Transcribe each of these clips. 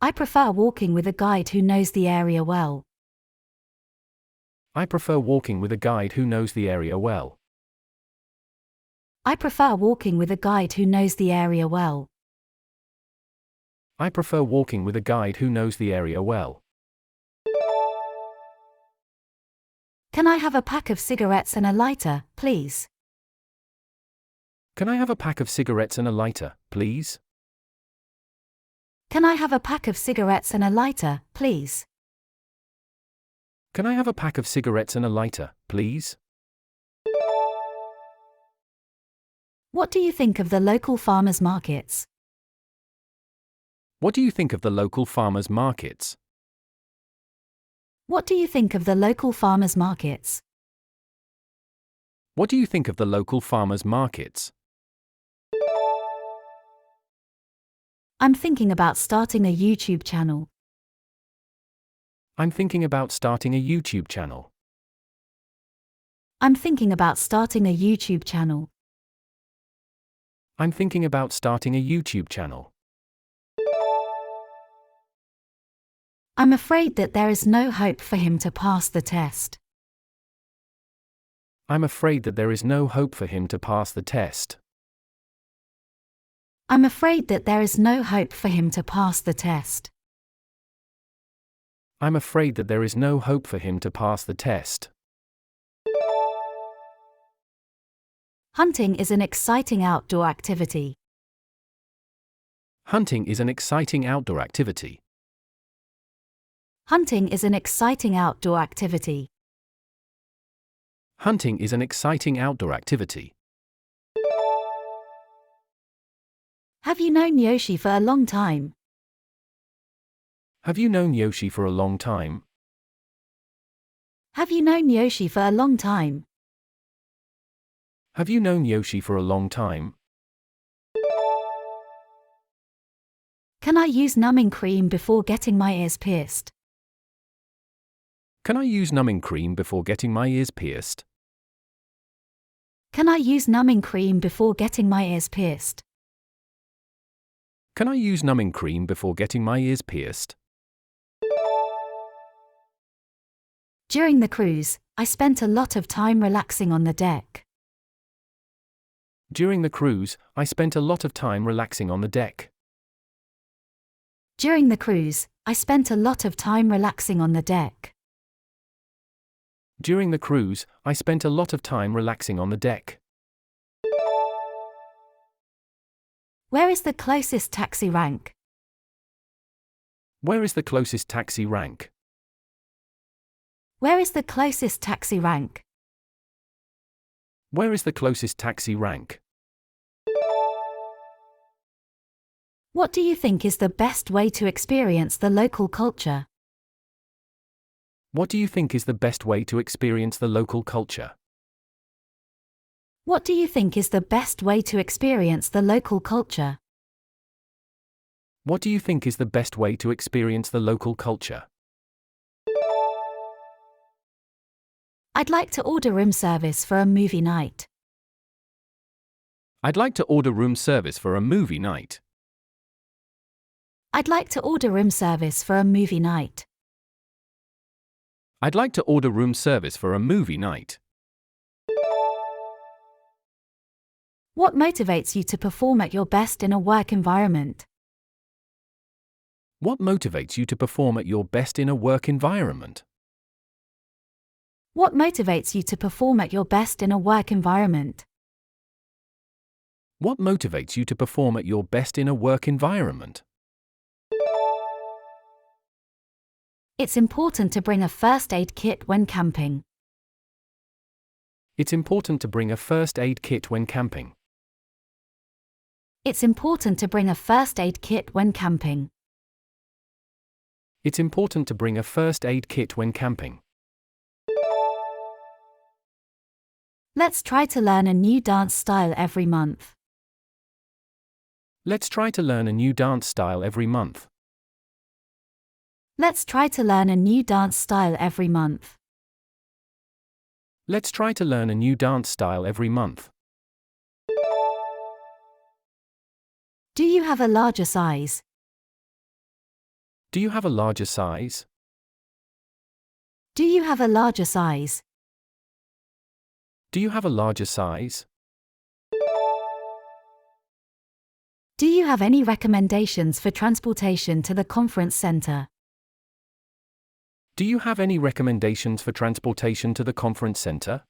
I prefer walking with a guide who knows the area well. I prefer walking with a guide who knows the area well. I prefer walking with a guide who knows the area well. I prefer walking with a guide who knows the area well. Can I have a pack of cigarettes and a lighter, please? Can I have a pack of cigarettes and a lighter, please? Can I have a pack of cigarettes and a lighter, please? Can I have a pack of cigarettes and a lighter, please? What do you think of the local farmers' markets? What do you think of the local farmers' markets? What do you think of the local farmers' markets? What do you think of the local farmers' markets? I'm thinking about starting a YouTube channel. I'm thinking about starting a YouTube channel. I'm thinking about starting a YouTube channel. I'm thinking about starting a YouTube channel. I'm afraid that there is no hope for him to pass the test. I'm afraid that there is no hope for him to pass the test. I'm afraid that there is no hope for him to pass the test. I'm afraid that there is no hope for him to pass the test. Hunting is an exciting outdoor activity. Hunting is an exciting outdoor activity. Hunting is an exciting outdoor activity. Hunting is an exciting outdoor activity. Have you known Yoshi for a long time? Have you known Yoshi for a long time? Have you known Yoshi for a long time? Have you known Yoshi for a long time? Can I use numbing cream before getting my ears pierced? Can I use numbing cream before getting my ears pierced? Can I use numbing cream before getting my ears pierced? Can I use numbing cream before getting my ears pierced? During the cruise, I spent a lot of time relaxing on the deck. During the cruise, I spent a lot of time relaxing on the deck. During the cruise, I spent a lot of time relaxing on the deck. During the cruise, I spent a lot of time relaxing on the deck. Where is the closest taxi rank? Where is the closest taxi rank? Where is the closest taxi rank? Where is the closest taxi rank? What do you think is the best way to experience the local culture? What do you think is the best way to experience the local culture? What do you think is the best way to experience the local culture? What do you think is the best way to experience the local culture? I'd like to order room service for a movie night. I'd like to order room service for a movie night. I'd like to order room service for a movie night. I'd like to order room service for a movie night. What motivates you to perform at your best in a work environment? What motivates you to perform at your best in a work environment? What motivates you to perform at your best in a work environment? What motivates you to perform at your best in a work environment? It's important to bring a first aid kit when camping. It's important to bring a first aid kit when camping. It's important to bring a first aid kit when camping. It's important to bring a first aid kit when camping. Let's try to learn a new dance style every month. Let's try to learn a new dance style every month. Let's try to learn a new dance style every month. Let's try to learn a new dance style every month. Do you have a larger size? Do you have a larger size? Do you have a larger size? Do you have a larger size? Do you have any recommendations for transportation to the conference center? Do you have any recommendations for transportation to the conference center?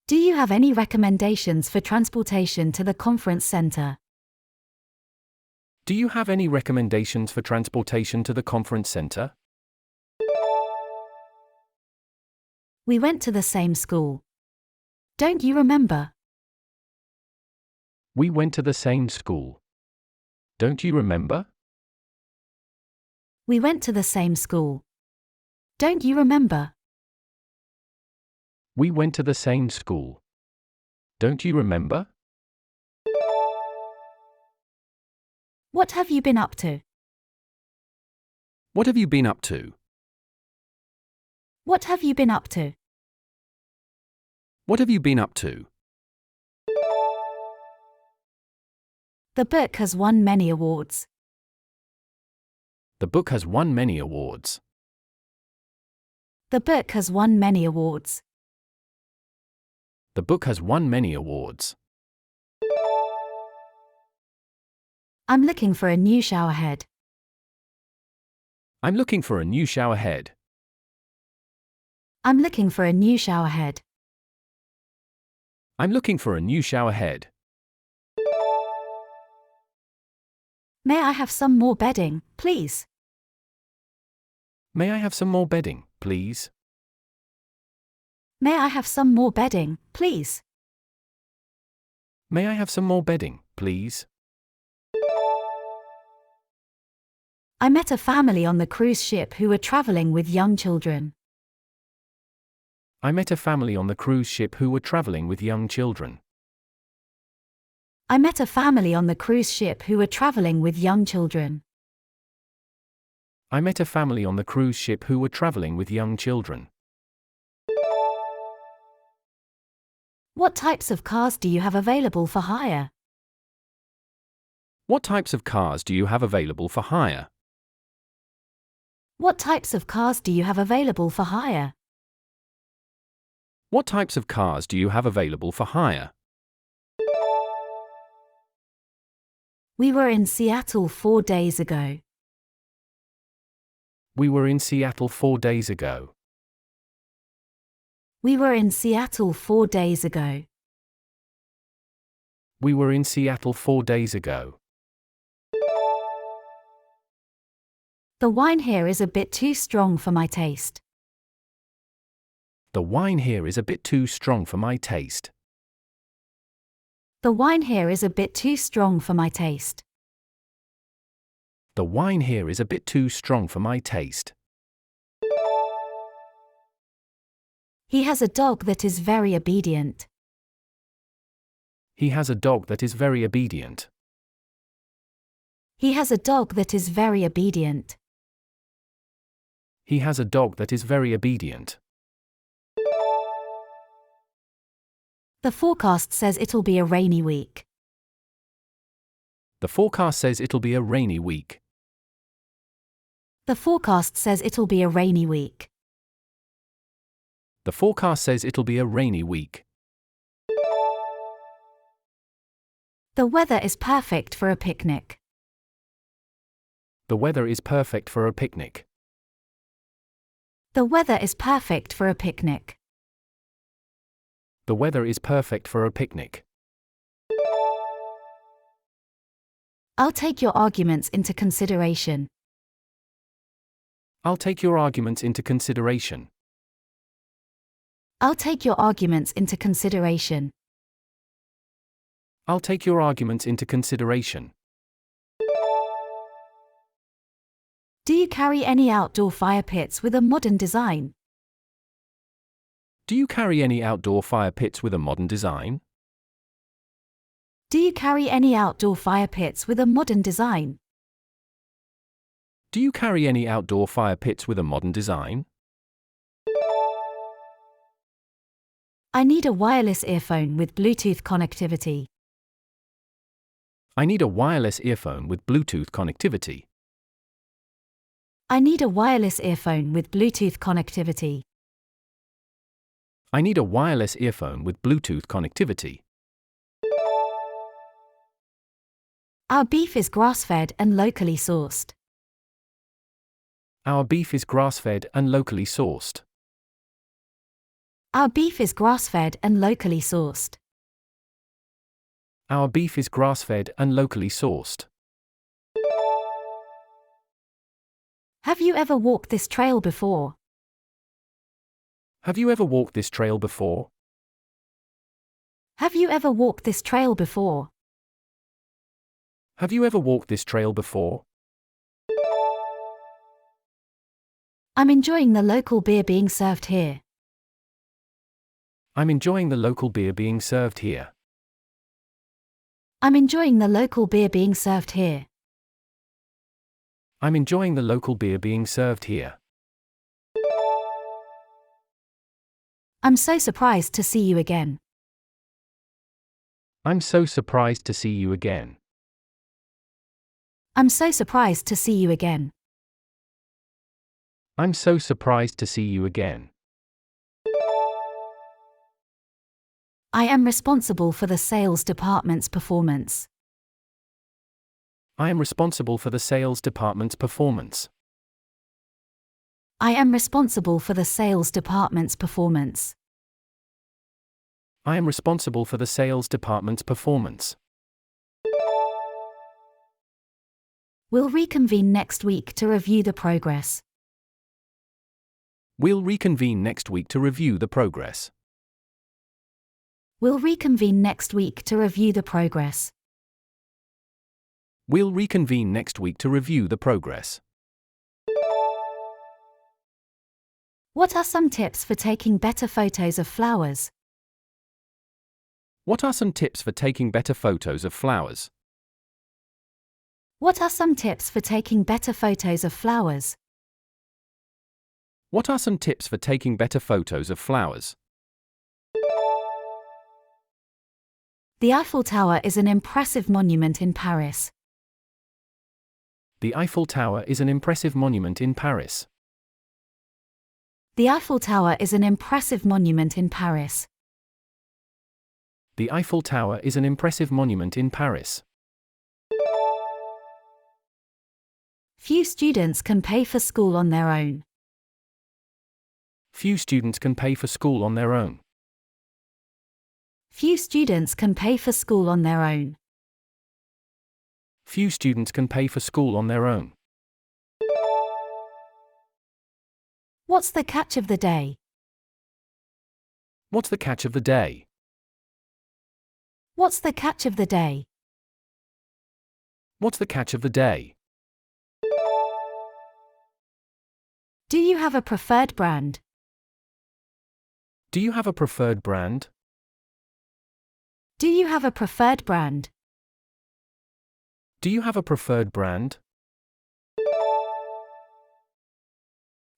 Do you have any recommendations for transportation to the conference center? Do you have any recommendations for transportation to the conference center? We went to the same school. Don't you remember? We went to the same school. Don't you remember? We went to the same school. Don't you remember? We went to the same school. Don't you remember? What have you been up to? What have you been up to? What have you been up to? What have you been up to? The book has won many awards. The book has won many awards. The book has won many awards. The book has won many awards. I'm looking for a new shower head. I'm looking for a new shower head. I'm looking for a new shower head. I'm looking for a new shower head. May I have some more bedding, please? May I have some more bedding, please? May I have some more bedding, please? May I have some more bedding, please? I met a family on the cruise ship who were traveling with young children. I met a family on the cruise ship who were traveling with young children. I met a family on the cruise ship who were traveling with young children. I met a family on the cruise ship who were traveling with young children. What types of cars do you have available for hire? What types of cars do you have available for hire? What types of cars do you have available for hire? What types of cars do you have available for hire? We were in Seattle 4 days ago. We were in Seattle 4 days ago. We were in Seattle 4 days ago. We were in Seattle 4 days ago. The wine here is a bit too strong for my taste. The wine here is a bit too strong for my taste. The wine here is a bit too strong for my taste. The wine here is a bit too strong for my taste. He has a dog that is very obedient. He has a dog that is very obedient. He has a dog that is very obedient. He has a dog that is very obedient. The forecast says it'll be a rainy week. The forecast says it'll be a rainy week. The forecast says it'll be a rainy week. The forecast says it'll be a rainy week. The weather is perfect for a picnic. The weather is perfect for a picnic. The weather is perfect for a picnic. The weather is perfect for a picnic. I'll take your arguments into consideration. I'll take your arguments into consideration. I'll take your arguments into consideration. I'll take your arguments into consideration. Do you carry any outdoor fire pits with a modern design? Do you carry any outdoor fire pits with a modern design? Do you carry any outdoor fire pits with a modern design? Do you carry any outdoor fire pits with a modern design? I need a wireless earphone with Bluetooth connectivity. I need a wireless earphone with Bluetooth connectivity. I need a wireless earphone with Bluetooth connectivity. I need a wireless earphone with Bluetooth connectivity. Our beef is grass-fed and locally sourced. Our beef is grass-fed and locally sourced. Our beef is grass-fed and locally sourced. Our beef is grass-fed and locally sourced. Have you ever walked this trail before? Have you ever walked this trail before? Have you ever walked this trail before? Have you ever walked this trail before? I'm enjoying the local beer being served here. I'm enjoying the local beer being served here. I'm enjoying the local beer being served here. I'm enjoying the local beer being served here. I'm so surprised to see you again. I'm so surprised to see you again. I'm so surprised to see you again. I'm so surprised to see you again. I am responsible for the sales department's performance. I am responsible for the sales department's performance. I am responsible for the sales department's performance. I am responsible for the sales department's performance. We'll reconvene next week to review the progress. We'll reconvene next week to review the progress. We'll reconvene next week to review the progress. We'll reconvene next week to review the progress. What are some tips for taking better photos of flowers? What are some tips for taking better photos of flowers? What are some tips for taking better photos of flowers? What are some tips for taking better photos of flowers? The Eiffel Tower is an impressive monument in Paris. The Eiffel Tower is an impressive monument in Paris. The Eiffel Tower is an impressive monument in Paris. The Eiffel Tower is an impressive monument in Paris. Few students can pay for school on their own. Few students can pay for school on their own. Few students can pay for school on their own. Few students can pay for school on their own. What's the catch of the day? What's the catch of the day? What's the catch of the day? What's the catch of the day? Do you have a preferred brand? Do you have a preferred brand? Do you have a preferred brand? Do you have a preferred brand?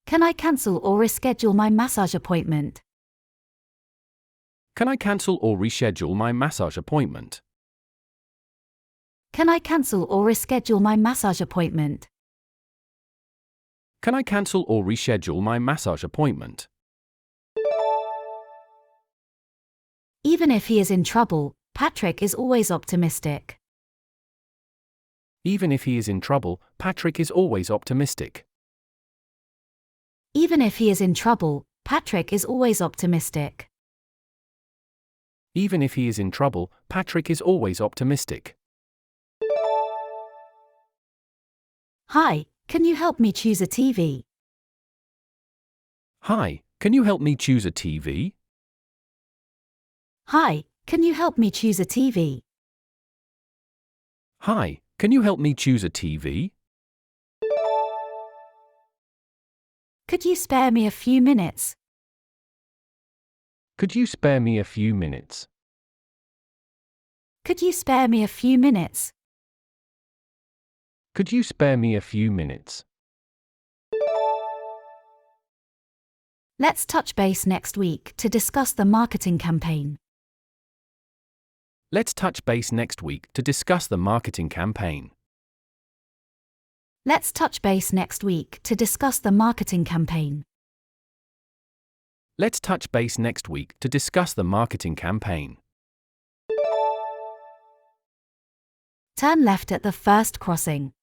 Can I cancel or reschedule my massage appointment? Can I cancel or reschedule my massage appointment? Can I cancel or reschedule my massage appointment? Can I cancel or reschedule my massage appointment? Even if he is in trouble, Patrick is always optimistic. Even if he is in trouble, Patrick is always optimistic. Even if he is in trouble, Patrick is always optimistic. Even if he is in trouble, Patrick is always optimistic. Hi, can you help me choose a TV? Hi, can you help me choose a TV? Hi, can you help me choose a TV? Hi, can you help me choose a TV? Could you spare me a few minutes? Could you spare me a few minutes? Could you spare me a few minutes? Could you spare me a few minutes? Let's touch base next week to discuss the marketing campaign. Let's touch base next week to discuss the marketing campaign. Let's touch base next week to discuss the marketing campaign. Let's touch base next week to discuss the marketing campaign. Turn left at the first crossing.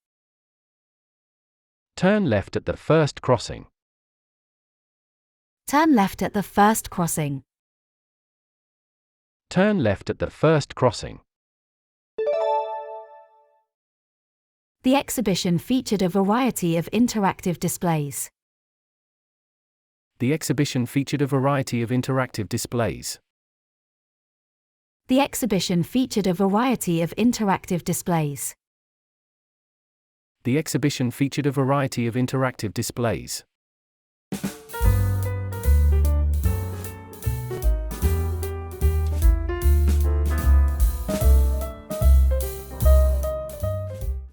Turn left at the first crossing. Turn left at the first crossing. Turn left at the first crossing. The exhibition featured a variety of interactive displays. The exhibition featured a variety of interactive displays. The exhibition featured a variety of interactive displays. The exhibition featured a variety of interactive displays.